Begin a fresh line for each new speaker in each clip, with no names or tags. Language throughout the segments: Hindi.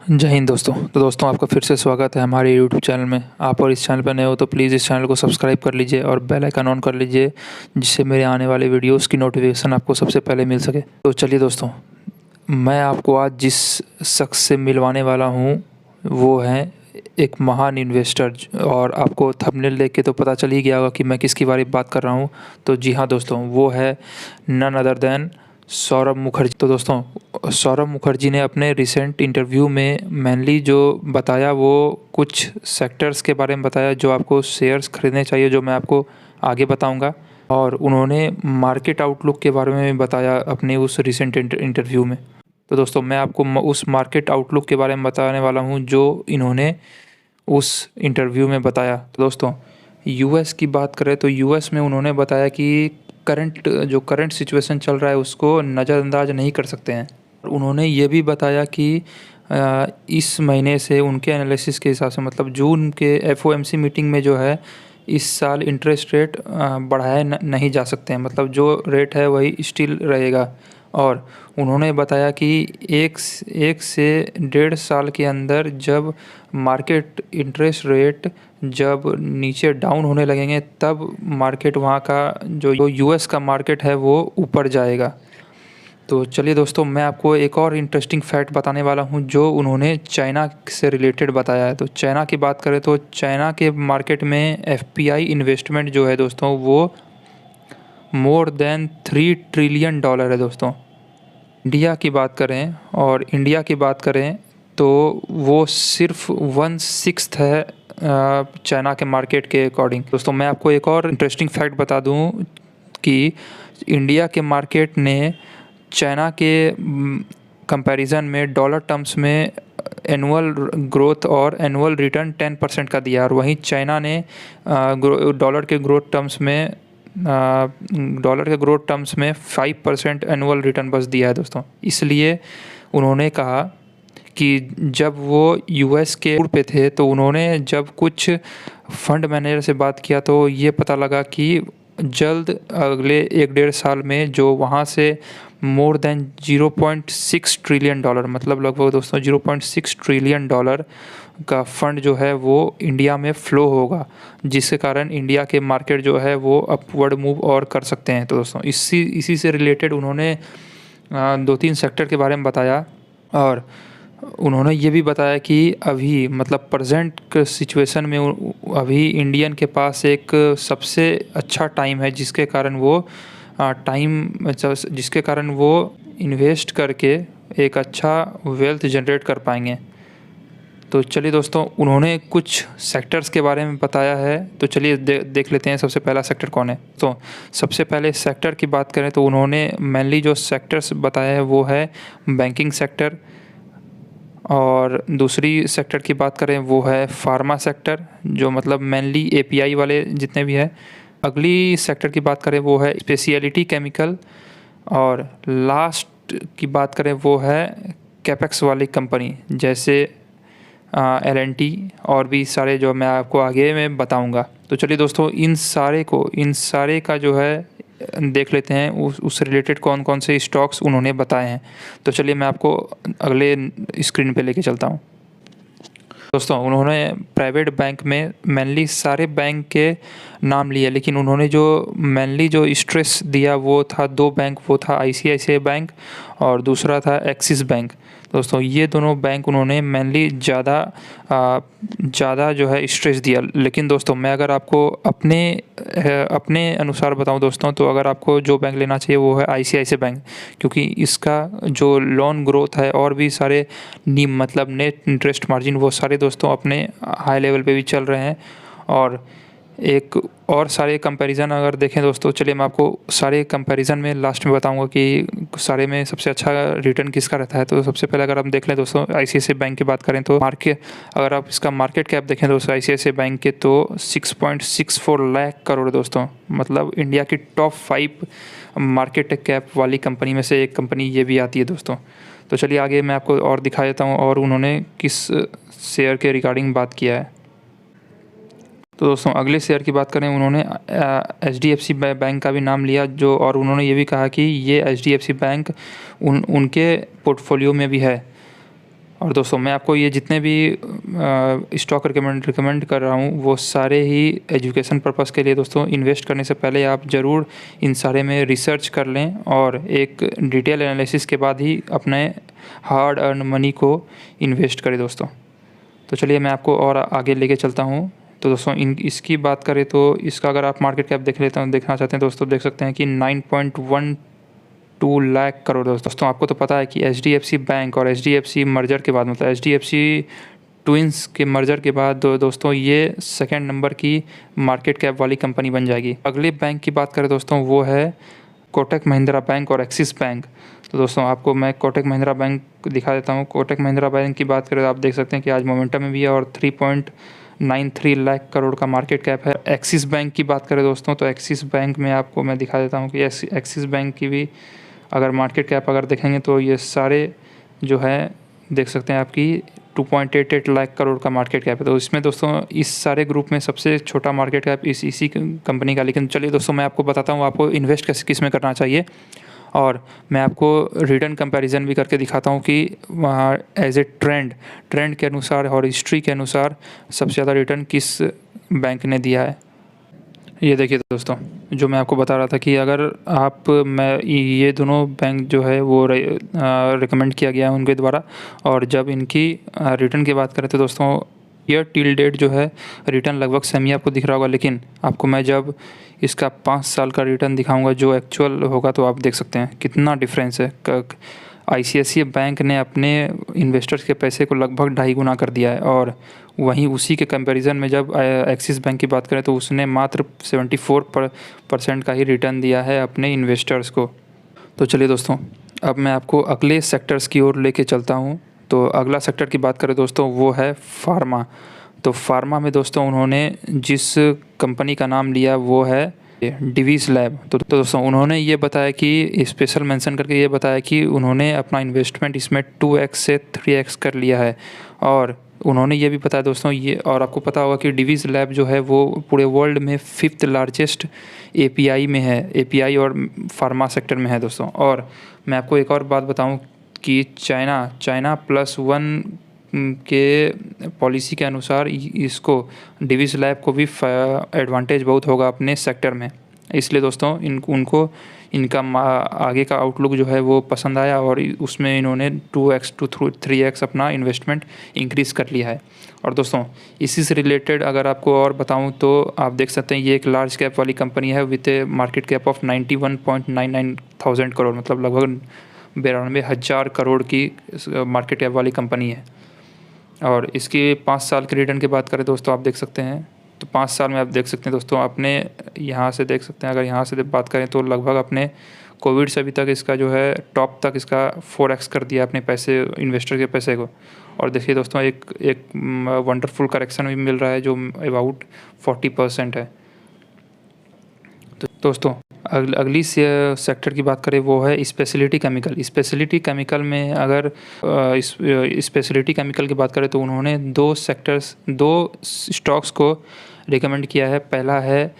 जय हिंद दोस्तों। तो दोस्तों आपका फिर से स्वागत है हमारे यूट्यूब चैनल में। आप और इस चैनल पर नए हो तो प्लीज़ इस चैनल को सब्सक्राइब कर लीजिए और बेल आइकन ऑन कर लीजिए, जिससे मेरे आने वाले वीडियोस की नोटिफिकेशन आपको सबसे पहले मिल सके। तो चलिए दोस्तों, मैं आपको आज जिस शख्स से मिलवाने वाला हूँ वो है एक महान इन्वेस्टर। और आपको थंबनेल देख के तो पता चल ही गया होगा कि मैं किसके बारे में बात कर रहा हूँ। तो जी हाँ दोस्तों, वो है none other than Saurabh Mukherjee. तो दोस्तों, सौरभ मुखर्जी ने अपने रिसेंट इंटरव्यू में मेनली जो बताया वो कुछ सेक्टर्स के बारे में बताया जो आपको शेयर्स खरीदने चाहिए, जो मैं आपको आगे बताऊंगा। और उन्होंने मार्केट आउटलुक के बारे में बताया अपने उस रिसेंट इंटरव्यू में। तो दोस्तों, मैं आपको उस मार्केट आउटलुक के बारे में बताने वाला हूँ जो इन्होंने उस इंटरव्यू में बताया। तो दोस्तों, यूएस की बात करें तो यूएस में उन्होंने बताया कि करंट सिचुएशन चल रहा है उसको नज़रअंदाज नहीं कर सकते हैं। उन्होंने ये भी बताया कि इस महीने से उनके एनालिसिस के हिसाब से, मतलब जून के एफओएमसी मीटिंग में जो है, इस साल इंटरेस्ट रेट बढ़ाए नहीं जा सकते हैं, मतलब जो रेट है वही स्टिल रहेगा। और उन्होंने बताया कि एक से 1.5 साल के अंदर जब मार्केट इंटरेस्ट रेट जब नीचे डाउन होने लगेंगे तब मार्केट वहाँ का जो यूएस का मार्केट है वो ऊपर जाएगा। तो चलिए दोस्तों, मैं आपको एक और इंटरेस्टिंग फैक्ट बताने वाला हूँ जो उन्होंने चाइना से रिलेटेड बताया है। तो चाइना की बात करें तो चाइना के मार्केट में एफपीआई इन्वेस्टमेंट जो है दोस्तों वो मोर देन $3 ट्रिलियन है दोस्तों। इंडिया की बात करें और इंडिया की बात करें तो वो सिर्फ 1/6 है चाइना के मार्केट के अकॉर्डिंग। दोस्तों, मैं आपको एक और इंटरेस्टिंग फैक्ट बता दूं कि इंडिया के मार्केट ने चाइना के कंपैरिजन में डॉलर टर्म्स में एनुअल ग्रोथ और एनुअल रिटर्न 10% का दिया, और वहीं चाइना ने डॉलर के ग्रोथ टर्म्स में 5% एनुअल रिटर्न बस दिया है दोस्तों। इसलिए उन्होंने कहा कि जब वो यूएस के टूर पे थे तो उन्होंने जब कुछ फंड मैनेजर से बात किया तो ये पता लगा कि जल्द अगले 1-1.5 साल में जो वहाँ से मोर देन $0.6 ट्रिलियन, मतलब लगभग दोस्तों $0.6 ट्रिलियन का फंड जो है वो इंडिया में फ़्लो होगा, जिसके कारण इंडिया के मार्केट जो है वो अपवर्ड मूव और कर सकते हैं। तो दोस्तों, इसी से रिलेटेड उन्होंने 2-3 सेक्टर के बारे में बताया। और उन्होंने ये भी बताया कि अभी, मतलब प्रेजेंट सिचुएशन में अभी इंडियन के पास एक सबसे अच्छा टाइम है जिसके कारण वो इन्वेस्ट करके एक अच्छा वेल्थ जनरेट कर पाएंगे। तो चलिए दोस्तों, उन्होंने कुछ सेक्टर्स के बारे में बताया है, तो चलिए देख लेते हैं सबसे पहला सेक्टर कौन है। तो सबसे पहले सेक्टर की बात करें तो उन्होंने मेनली जो सेक्टर्स बताया है वो है बैंकिंग सेक्टर, और दूसरी सेक्टर की बात करें वो है फार्मा सेक्टर, जो मतलब मेनली एपीआई वाले जितने भी है। अगली सेक्टर की बात करें वो है स्पेशलिटी केमिकल, और लास्ट की बात करें वो है कैपेक्स वाली कंपनी जैसे एल&टी, और भी सारे जो मैं आपको आगे में बताऊंगा। तो चलिए दोस्तों, इन सारे का जो है देख लेते हैं उस रिलेटेड कौन कौन से स्टॉक्स उन्होंने बताए हैं। तो चलिए मैं आपको अगले स्क्रीन पे लेके चलता हूँ। दोस्तों, उन्होंने प्राइवेट बैंक में मेनली सारे बैंक के नाम लिए, लेकिन उन्होंने जो मेनली जो स्ट्रेस दिया वो था 2 बैंक, वो था आईसीआईसीआई बैंक और दूसरा था एक्सिस बैंक। दोस्तों, ये दोनों बैंक उन्होंने मेनली ज़्यादा जो है स्ट्रेस दिया। लेकिन दोस्तों, मैं अगर आपको अपने अनुसार बताऊं दोस्तों, तो अगर आपको जो बैंक लेना चाहिए वो है आईसीआईसीआई बैंक, क्योंकि इसका जो लोन ग्रोथ है और भी सारे नीम, मतलब नेट इंटरेस्ट मार्जिन, वो सारे दोस्तों अपने हाई लेवल पे भी चल रहे हैं। और एक और सारे कंपैरिजन अगर देखें दोस्तों, चलिए मैं आपको सारे कंपैरिजन में लास्ट में बताऊंगा कि सारे में सबसे अच्छा रिटर्न किसका रहता है। तो सबसे पहले अगर हम देख लें दोस्तों आईसीआईसीआई बैंक की बात करें तो अगर आप इसका मार्केट कैप देखें दोस्तों आईसीआईसीआई बैंक के, तो 6.64 लाख करोड़ दोस्तों, मतलब इंडिया की टॉप 5 मार्केट कैप वाली कंपनी में से एक कंपनी ये भी आती है दोस्तों। तो चलिए आगे मैं आपको और दिखा देता हूँ और उन्होंने किस शेयर के रिगार्डिंग बात किया है। तो दोस्तों, अगले शेयर की बात करें, उन्होंने एचडीएफसी बैंक का भी नाम लिया, जो और उन्होंने ये भी कहा कि ये एचडीएफसी बैंक उनके पोर्टफोलियो में भी है। और दोस्तों मैं आपको ये जितने भी स्टॉक रिकमेंड कर रहा हूँ वो सारे ही एजुकेशन पर्पस के लिए दोस्तों। इन्वेस्ट करने से पहले आप ज़रूर इन सारे में रिसर्च कर लें और एक डिटेल एनालिसिस के बाद ही अपने हार्ड अर्न मनी को इन्वेस्ट करें दोस्तों। तो चलिए मैं आपको और आगे लेके चलता हूँ। तो दोस्तों इसकी बात करें तो इसका अगर आप मार्केट कैप देखना चाहते हैं दोस्तों, देख सकते हैं कि 9.12 लाख करोड़। दोस्तों आपको तो पता है कि HDFC बैंक और HDFC मर्जर के बाद, मतलब HDFC ट्विंस के मर्जर के बाद दोस्तों ये सेकंड नंबर की मार्केट कैप वाली कंपनी बन जाएगी। अगले बैंक की बात करें दोस्तों वो है कोटक महिंद्रा बैंक और एक्सिस बैंक। तो दोस्तों आपको मैं कोटक महिंद्रा बैंक दिखा देता हूँ। कोटक महिंद्रा बैंक की बात करें तो आप देख सकते हैं कि आज मोमेंटम में भी है और 3.93 लाख करोड़ का मार्केट कैप है। एक्सिस बैंक की बात करें दोस्तों तो एक्सिस बैंक में आपको मैं दिखा देता हूँ कि एक्सिस बैंक की भी अगर मार्केट कैप अगर देखेंगे तो ये सारे जो है देख सकते हैं आपकी 2.88 लाख करोड़ का मार्केट कैप है। तो इसमें दोस्तों इस सारे ग्रुप में सबसे छोटा मार्केट कैप इसी कंपनी का। लेकिन चलिए दोस्तों मैं आपको बताता हूँ आपको इन्वेस्ट किस में करना चाहिए और मैं आपको रिटर्न कंपैरिजन भी करके दिखाता हूँ कि वहाँ एज ए ट्रेंड के अनुसार और हिस्ट्री के अनुसार सबसे ज़्यादा रिटर्न किस बैंक ने दिया है। ये देखिए दोस्तों जो मैं आपको बता रहा था कि अगर मैं ये दोनों बैंक जो है वो रिकमेंड किया गया है उनके द्वारा। और जब इनकी रिटर्न की बात करें तो दोस्तों ईयर टिल डेट जो है रिटर्न लगभग सेम ही आपको दिख रहा होगा। लेकिन आपको मैं जब इसका 5 साल का रिटर्न दिखाऊंगा जो एक्चुअल होगा तो आप देख सकते हैं कितना डिफरेंस है। ICICI बैंक ने अपने इन्वेस्टर्स के पैसे को लगभग 2.5 गुना कर दिया है और वहीं उसी के कंपैरिजन में जब एक्सिस बैंक की बात करें तो उसने मात्र 74% का ही रिटर्न दिया है अपने इन्वेस्टर्स को। तो चलिए दोस्तों अब मैं आपको अगले सेक्टर्स की ओर लेके चलता हूँ। तो अगला सेक्टर की बात करें दोस्तों वो है फार्मा। तो फार्मा में दोस्तों उन्होंने जिस कंपनी का नाम लिया वो है डिवीज़ लैब। तो दोस्तों उन्होंने ये बताया कि स्पेशल मेंशन करके ये बताया कि उन्होंने अपना इन्वेस्टमेंट इसमें 2x से 3x कर लिया है। और उन्होंने ये भी बताया दोस्तों ये, और आपको पता होगा कि डिवीज़ लैब जो है वो पूरे वर्ल्ड में 5th लार्जेस्ट API में है, API और फार्मा सेक्टर में है दोस्तों। और मैं आपको एक और बात बताऊँ कि चाइना +1 के पॉलिसी के अनुसार इसको डिवीज़ लैब को भी एडवांटेज बहुत होगा अपने सेक्टर में। इसलिए दोस्तों उनको इनका आगे का आउटलुक जो है वो पसंद आया और उसमें इन्होंने 2x to 3x अपना इन्वेस्टमेंट इंक्रीज़ कर लिया है। और दोस्तों इसी से रिलेटेड अगर आपको और बताऊं तो आप देख सकते हैं ये एक लार्ज कैप वाली कंपनी है with A market cap of 91.99 thousand crore, मतलब लगभग 92,000 करोड़ की मार्केट कैप वाली कंपनी है। और इसकी 5 साल के रिटर्न की बात करें दोस्तों आप देख सकते हैं तो 5 साल में आप देख सकते हैं दोस्तों अपने यहाँ से देख सकते हैं, अगर यहाँ से बात करें तो लगभग अपने कोविड से अभी तक इसका जो है टॉप तक इसका 4x कर दिया अपने पैसे, इन्वेस्टर के पैसे को। और देखिए दोस्तों एक वंडरफुल करेक्शन भी मिल रहा है जो अबाउट 40% है। तो दोस्तों अगली सेक्टर की बात करें वो है स्पेशलिटी केमिकल। स्पेशलिटी केमिकल में अगर स्पेशलिटी केमिकल की बात करें तो उन्होंने 2 स्टॉक्स को रिकमेंड किया है। पहला है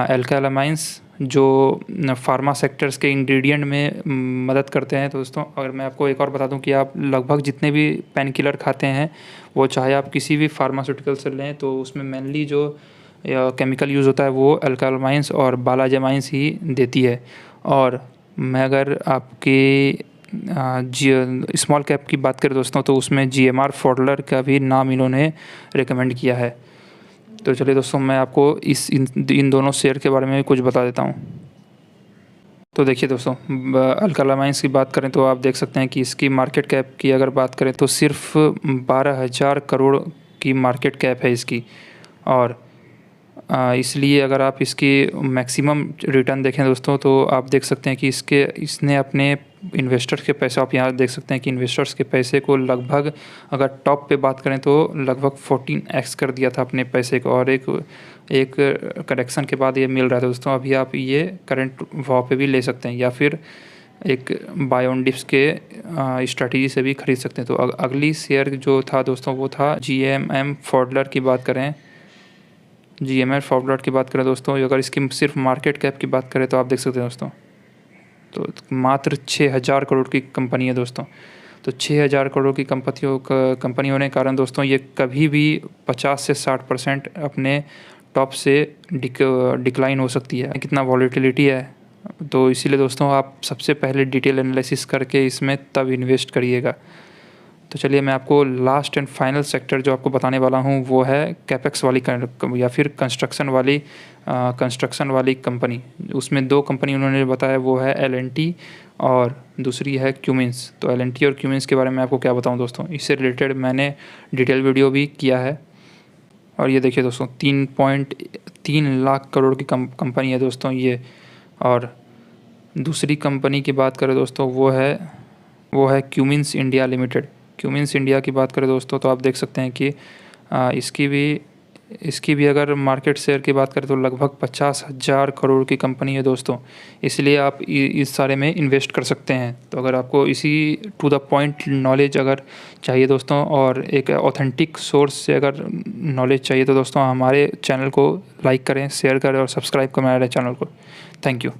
एल्कालामाइंस जो फार्मा सेक्टर्स के इंग्रेडिएंट में मदद करते हैं। तो दोस्तों अगर मैं आपको एक और बता दूं कि आप लगभग जितने भी पेन किलर खाते हैं वो चाहे आप किसी भी फार्मास्यूटिकल से लें तो उसमें मेनली जो केमिकल यूज़ होता है वो अल्कालामाइंस और बालाजेमाइंस ही देती है। और मैं अगर आपकी स्मॉल कैप की बात करें दोस्तों तो उसमें GMR फॉडलर का भी नाम इन्होंने रिकमेंड किया है। तो चलिए दोस्तों मैं आपको इन दोनों शेयर के बारे में कुछ बता देता हूँ। तो देखिए दोस्तों अल्कालामाइंस की बात करें तो आप देख सकते हैं कि इसकी मार्केट कैप की अगर बात करें तो सिर्फ 12,000 करोड़ की मार्केट कैप है इसकी। और इसलिए अगर आप इसकी मैक्सिमम रिटर्न देखें दोस्तों तो आप देख सकते हैं कि इसने अपने इन्वेस्टर्स के पैसे, आप यहाँ देख सकते हैं कि इन्वेस्टर्स के पैसे को लगभग अगर टॉप पे बात करें तो लगभग 14x कर दिया था अपने पैसे को। और एक करेक्शन के बाद ये मिल रहा था दोस्तों। अभी आप ये करंट भाव पे भी ले सकते हैं या फिर एक बाय ऑन डिप्स के स्ट्रैटेजी से भी खरीद सकते हैं। तो अगली शेयर जो था दोस्तों वो था GMM फॉडलर की बात करें, GMM फॉडलर की बात करें दोस्तों, अगर इसकी सिर्फ मार्केट कैप की बात करें तो आप देख सकते हैं दोस्तों तो मात्र 6,000 करोड़ की कंपनी है दोस्तों। तो 6,000 करोड़ की कंपनी होने के कारण दोस्तों ये कभी भी 50 से 60% अपने टॉप से डिक्लाइन हो सकती है। कितना वॉलेटिलिटी है, तो इसीलिए दोस्तों आप सबसे पहले डिटेल एनालिसिस करके इसमें तब इन्वेस्ट करिएगा। तो चलिए मैं आपको लास्ट एंड फाइनल सेक्टर जो आपको बताने वाला हूँ वो है कैपेक्स वाली या फिर कंस्ट्रक्शन वाली कंपनी। उसमें 2 कंपनी उन्होंने बताया, वो है L&T और दूसरी है क्यूमिंस। तो L&T और क्यूमिंस के बारे में आपको क्या बताऊँ दोस्तों, इससे रिलेटेड मैंने डिटेल वीडियो भी किया है। और ये देखिए दोस्तों 3.3 लाख करोड़ की कंपनी है दोस्तों ये। और दूसरी कंपनी की बात करें दोस्तों वो है Cummins India limited. Cummins India की बात करें दोस्तों तो आप देख सकते हैं कि इसकी भी अगर मार्केट शेयर की बात करें तो लगभग 50,000 करोड़ की कंपनी है दोस्तों। इसलिए आप इस सारे में इन्वेस्ट कर सकते हैं। तो अगर आपको इसी टू द पॉइंट नॉलेज अगर चाहिए दोस्तों और एक ऑथेंटिक सोर्स से अगर नॉलेज चाहिए तो दोस्तों हमारे चैनल को लाइक करें, शेयर करें और सब्सक्राइब करें हमारे चैनल को। Thank you.